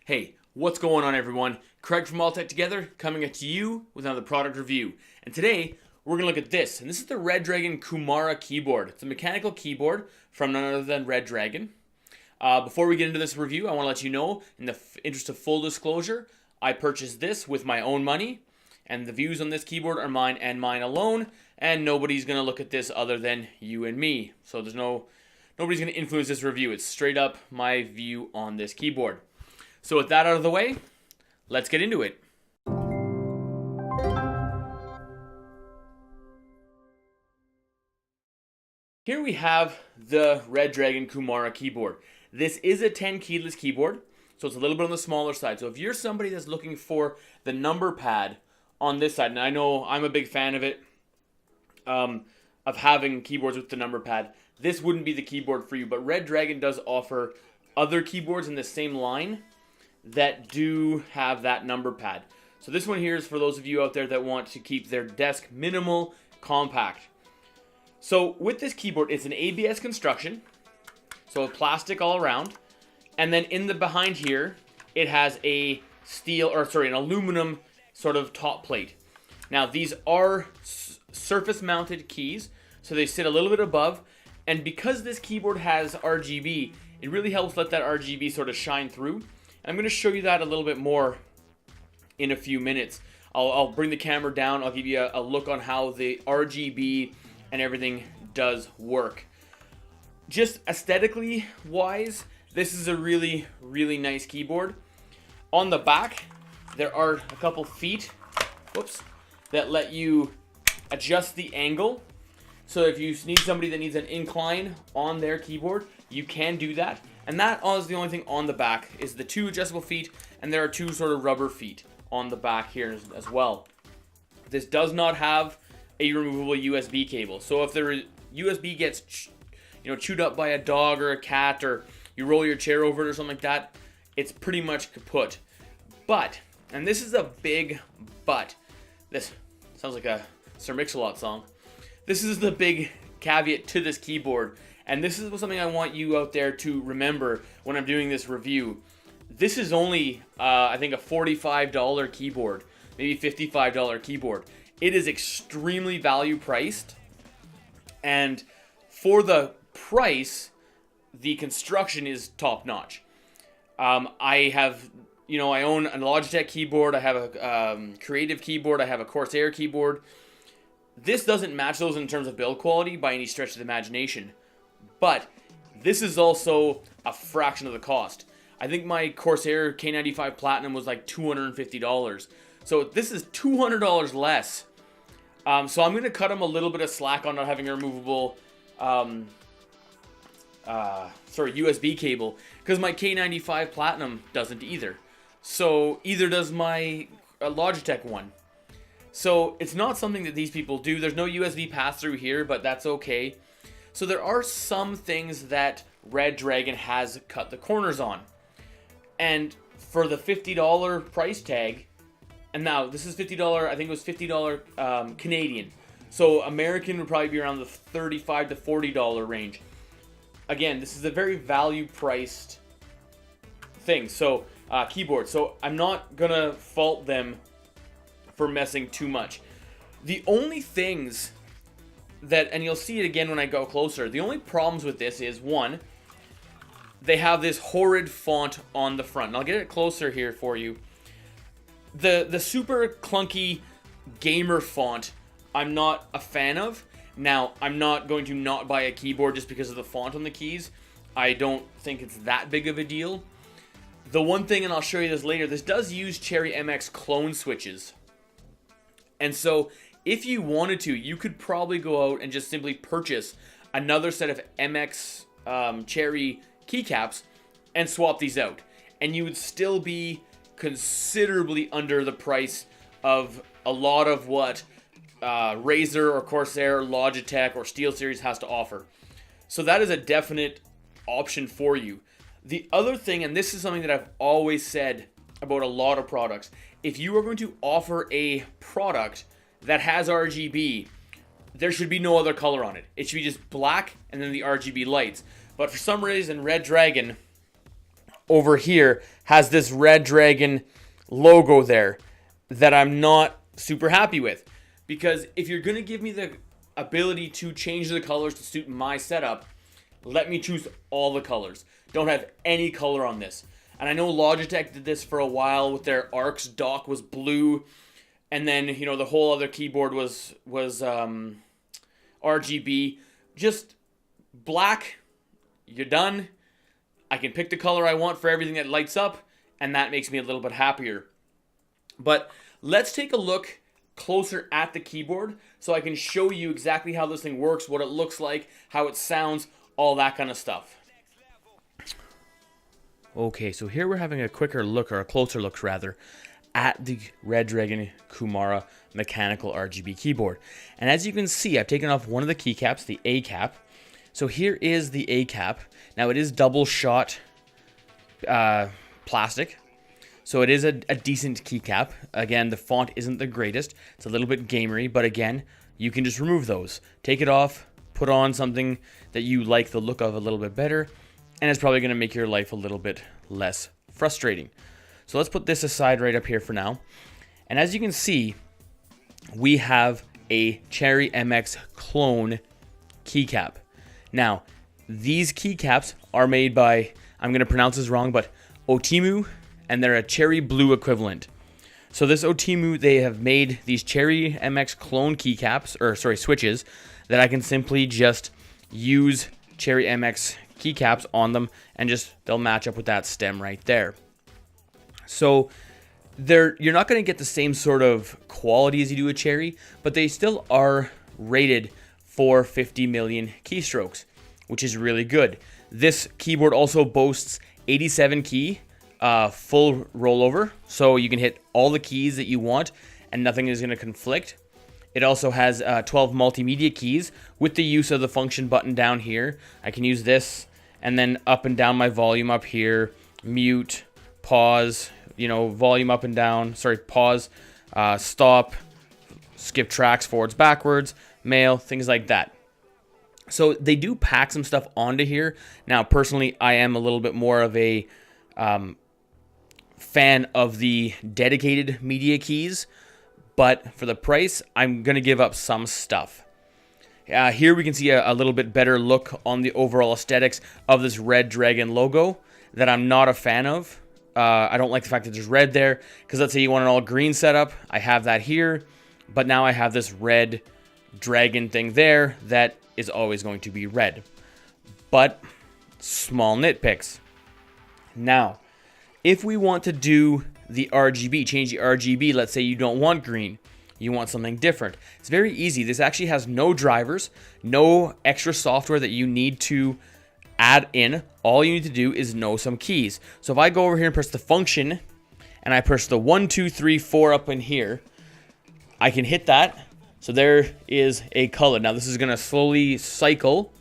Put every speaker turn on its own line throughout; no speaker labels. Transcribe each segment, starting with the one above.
Hey, what's going on everyone? Craig from All Tech Together coming at you with another product review. And today, we're going to look at this. And this is the ReDragon Kumara keyboard. It's a mechanical keyboard from none other than ReDragon. Before we get into this review, I want to let you know, in the interest of full disclosure, I purchased this with my own money. And the views on this keyboard are mine and mine alone. And nobody's going to look at this other than you and me. So nobody's going to influence this review. It's straight up my view on this keyboard. So with that out of the way, let's get into it. Here we have the ReDragon Kumara keyboard. This is a 10 keyless keyboard, so it's a little bit on the smaller side. So if you're somebody that's looking for the number pad on this side, and I know I'm a big fan of it, of having keyboards with the number pad, this wouldn't be the keyboard for you. But ReDragon does offer other keyboards in the same line that do have that number pad. So this one here is for those of you out there that want to keep their desk minimal, compact. So with this keyboard, it's an ABS construction, so plastic all around, and then in the behind here, it has an aluminum sort of top plate. Now these are surface mounted keys, so they sit a little bit above, and because this keyboard has RGB, it really helps let that RGB sort of shine through. I'm going to show you that a little bit more in a few minutes. I'll bring the camera down. I'll give you a look on how the RGB and everything does work. Just aesthetically wise, this is a really, really nice keyboard. On the back, there are a couple feet, that let you adjust the angle. So if you need somebody that needs an incline on their keyboard, you can do that. And that is the only thing on the back, is the two adjustable feet, and there are two sort of rubber feet on the back here as well. This does not have a removable USB cable. So if the USB gets chewed up by a dog or a cat, or you roll your chair over it or something like that, it's pretty much kaput. But, and this is a big but, this sounds like a Sir Mix-a-Lot song. This is the big caveat to this keyboard. And this is something I want you out there to remember when I'm doing this review. This is only, I think, a $45 keyboard, maybe $55 keyboard. It is extremely value priced. And for the price, the construction is top notch. I own a Logitech keyboard. I have a Creative keyboard. I have a Corsair keyboard. This doesn't match those in terms of build quality by any stretch of the imagination. But this is also a fraction of the cost. I think my Corsair K95 Platinum was like $250. So this is $200 less. So I'm going to cut them a little bit of slack on not having a removable USB cable, because my K95 Platinum doesn't either. So either does my Logitech one. So it's not something that these people do. There's no USB pass-through here, but that's okay. So there are some things that ReDragon has cut the corners on. And for the $50 price tag, and now this is $50, I think it was $50 Canadian. So American would probably be around the $35 to $40 range. Again, this is a very value-priced thing. So keyboard. So I'm not gonna fault them for messing too much. The only things that, and you'll see it again when I go closer, the only problems with this is, one, they have this horrid font on the front. And I'll get it closer here for you. The super clunky gamer font, I'm not a fan of. Now, I'm not going to not buy a keyboard just because of the font on the keys. I don't think it's that big of a deal. The one thing, and I'll show you this later, this does use Cherry MX clone switches. And so, if you wanted to, you could probably go out and just simply purchase another set of MX Cherry keycaps and swap these out. And you would still be considerably under the price of a lot of what Razer or Corsair, Logitech, or SteelSeries has to offer. So that is a definite option for you. The other thing, and this is something that I've always said about a lot of products, if you are going to offer a product that has RGB, there should be no other color on it. It should be just black and then the RGB lights. But for some reason, ReDragon over here has this ReDragon logo there that I'm not super happy with. Because if you're going to give me the ability to change the colors to suit my setup, let me choose all the colors. Don't have any color on this. And I know Logitech did this for a while with their Arcs dock was blue. And then, you know, the whole other keyboard was RGB. Just black, you're done. I can pick the color I want for everything that lights up, and that makes me a little bit happier. But let's take a look closer at the keyboard so I can show you exactly how this thing works, what it looks like, how it sounds, all that kind of stuff. Okay, so here we're having a quicker look, or a closer look rather, at the ReDragon Kumara mechanical RGB keyboard. And as you can see, I've taken off one of the keycaps, the A cap. So here is the A cap. Now it is double shot plastic, so it is a decent keycap. Again, the font isn't the greatest. It's a little bit gamery, but again, you can just remove those. Take it off, put on something that you like the look of a little bit better, and it's probably going to make your life a little bit less frustrating. So let's put this aside right up here for now. And as you can see, we have a Cherry MX clone keycap. Now, these keycaps are made by, I'm going to pronounce this wrong, but Otimu, and they're a cherry blue equivalent. So this Otimu, they have made these Cherry MX clone keycaps, or sorry, switches, that I can simply just use Cherry MX keycaps on them, and they'll match up with that stem right there. So you're not going to get the same sort of quality as you do a Cherry, but they still are rated for 50 million keystrokes, which is really good. This keyboard also boasts 87 key full rollover, so you can hit all the keys that you want and nothing is going to conflict. It also has 12 multimedia keys with the use of the function button down here. I can use this and then up and down my volume up here, mute, pause, you know, volume up and down, sorry, pause, stop, skip tracks, forwards, backwards, mail, things like that. So they do pack some stuff onto here. Now, personally, I am a little bit more of a fan of the dedicated media keys, but for the price, I'm going to give up some stuff. Here we can see a little bit better look on the overall aesthetics of this ReDragon logo that I'm not a fan of. I don't like the fact that there's red there, because let's say you want an all green setup. I have that here, but now I have this red dragon thing there that is always going to be red. But small nitpicks. Now, if we want to do the RGB, change the RGB, let's say you don't want green, you want something different. It's very easy. This actually has no drivers, no extra software that you need to add in. All you need to do is know some keys. So if I go over here and press the function, and I press the 1, 2, 3, 4 up in here, I can hit that. So there is a color. Now this is going to slowly cycle.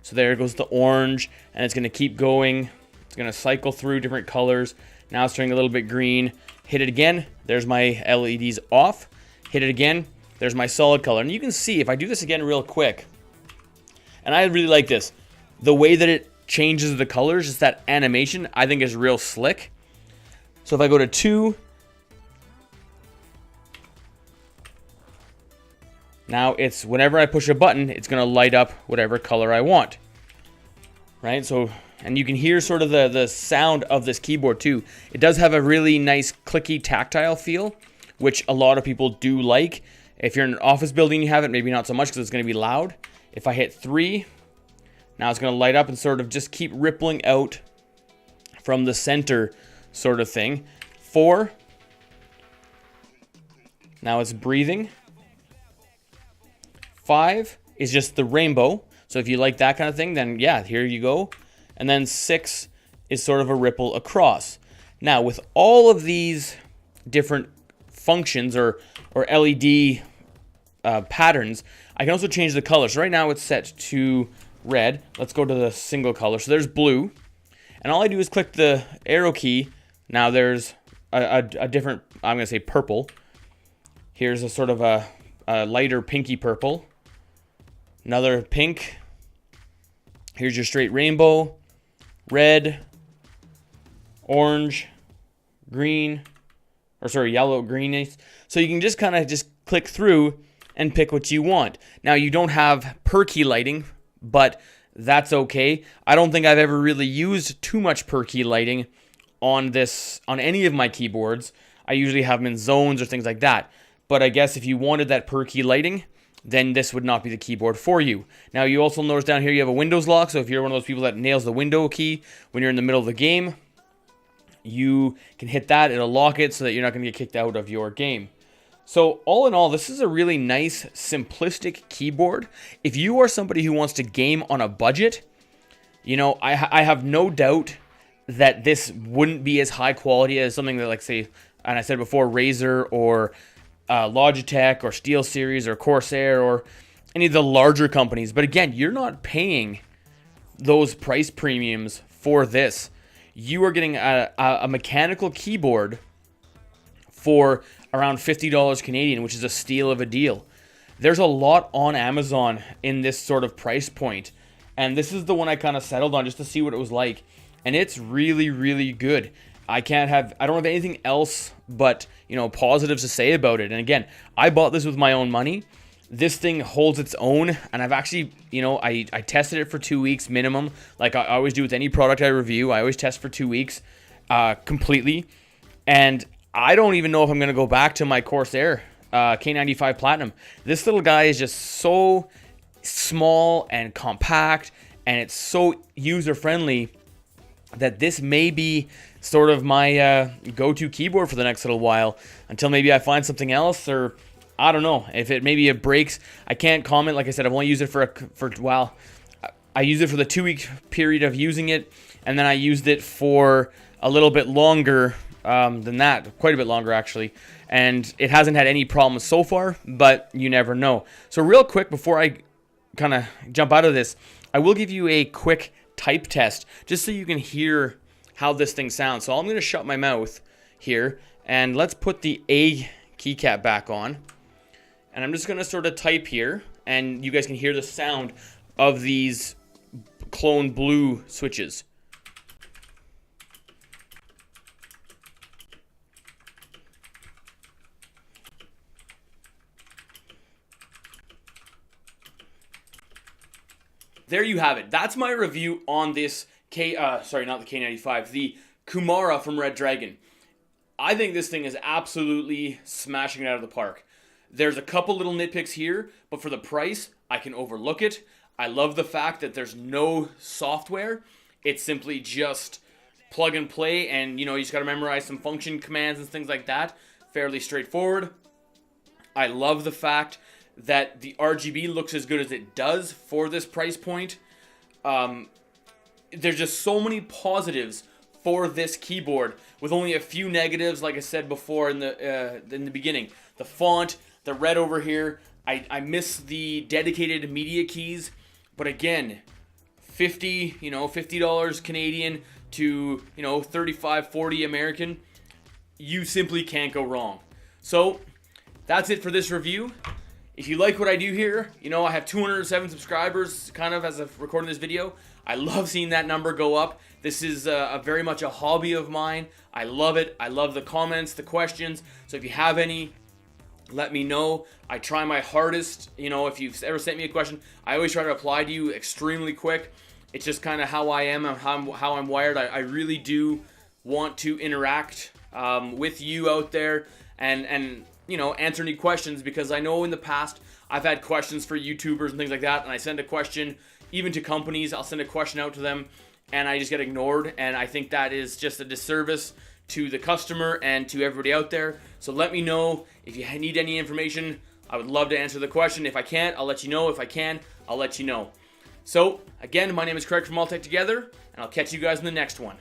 So there goes the orange, and it's going to keep going. It's going to cycle through different colors. Now it's turning a little bit green. Hit it again. There's my LEDs off. Hit it again. There's my solid color. And you can see, if I do this again real quick, and I really like this, the way that it changes the colors, just that animation, I think is real slick. So if I go to 2, now it's whenever I push a button, it's going to light up whatever color I want. Right? So, and you can hear sort of the sound of this keyboard too. It does have a really nice clicky tactile feel, which a lot of people do like. If you're in an office building, you have it, maybe not so much because it's going to be loud. If I hit 3, now it's going to light up and sort of just keep rippling out from the center sort of thing. 4, now it's breathing. 5 is just the rainbow. So if you like that kind of thing, then yeah, here you go. And then 6 is sort of a ripple across. Now with all of these different functions or LED patterns, I can also change the color. So right now it's set to red. Let's go to the single color. So there's blue. And all I do is click the arrow key. Now there's a different, I'm going to say purple. Here's a sort of a lighter pinky purple. Another pink. Here's your straight rainbow. Red. orange, green, or sorry, yellow, green. So you can just kind of just click through and pick what you want. Now you don't have per key lighting, but that's okay. I don't think I've ever really used too much per key lighting on any of my keyboards. I usually have them in zones or things like that. But I guess if you wanted that per key lighting, then this would not be the keyboard for you. Now you also notice down here you have a Windows lock, so if you're one of those people that nails the window key when you're in the middle of the game, you can hit that, it'll lock it so that you're not going to get kicked out of your game. So all in all, this is a really nice, simplistic keyboard. If you are somebody who wants to game on a budget, you know, I have no doubt that this wouldn't be as high quality as something that, like, say, and I said before, Razer or Logitech or SteelSeries or Corsair or any of the larger companies. But again, you're not paying those price premiums for this. You are getting a mechanical keyboard for around $50 Canadian, which is a steal of a deal. There's a lot on Amazon in this sort of price point, and this is the one I kind of settled on just to see what it was like, and it's really, really good. I don't have anything else but, you know, positives to say about it. And again, I bought this with my own money. This thing holds its own, and I've actually, you know, I tested it for 2 weeks minimum, like I always do with any product I review. I always test for 2 weeks completely, and I don't even know if I'm going to go back to my Corsair K95 Platinum. This little guy is just so small and compact, and it's so user-friendly that this may be sort of my go-to keyboard for the next little while, until maybe I find something else, or I don't know. If it breaks, I can't comment. Like I said, I've only used it for well, I used it for the 2-week period of using it, and then I used it for a little bit longer than that, quite a bit longer actually, and it hasn't had any problems so far, but you never know. So real quick, before I kind of jump out of this, I will give you a quick type test just so you can hear how this thing sounds. So I'm going to shut my mouth here, and let's put the A keycap back on, and I'm just going to sort of type here, and you guys can hear the sound of these clone blue switches. There you have it. That's my review on this not the K95, the Kumara from ReDragon. I think this thing is absolutely smashing it out of the park. There's a couple little nitpicks here, but for the price, I can overlook it. I love the fact that there's no software. It's simply just plug and play, and you just got to memorize some function commands and things like that. Fairly straightforward. I love the fact that the RGB looks as good as it does for this price point. There's just so many positives for this keyboard with only a few negatives, like I said before in the beginning. The font, the red over here. I miss the dedicated media keys, but again, $50 Canadian to $35, $40 American. You simply can't go wrong. So that's it for this review. If you like what I do here, I have 207 subscribers kind of as of recording this video. I love seeing that number go up. This is very much a hobby of mine. I love it. I love the comments, the questions. So if you have any, let me know. I try my hardest. If you've ever sent me a question, I always try to reply to you extremely quick. It's just kind of how I am and how I'm wired. I really do want to interact with you out there and answer any questions, because I know in the past I've had questions for YouTubers and things like that, and I send a question even to companies. I'll send a question out to them and I just get ignored, and I think that is just a disservice to the customer and to everybody out there. So let me know if you need any information. I would love to answer the question. If I can't, I'll let you know. If I can, I'll let you know. So again, my name is Craig from All Tech Together, and I'll catch you guys in the next one.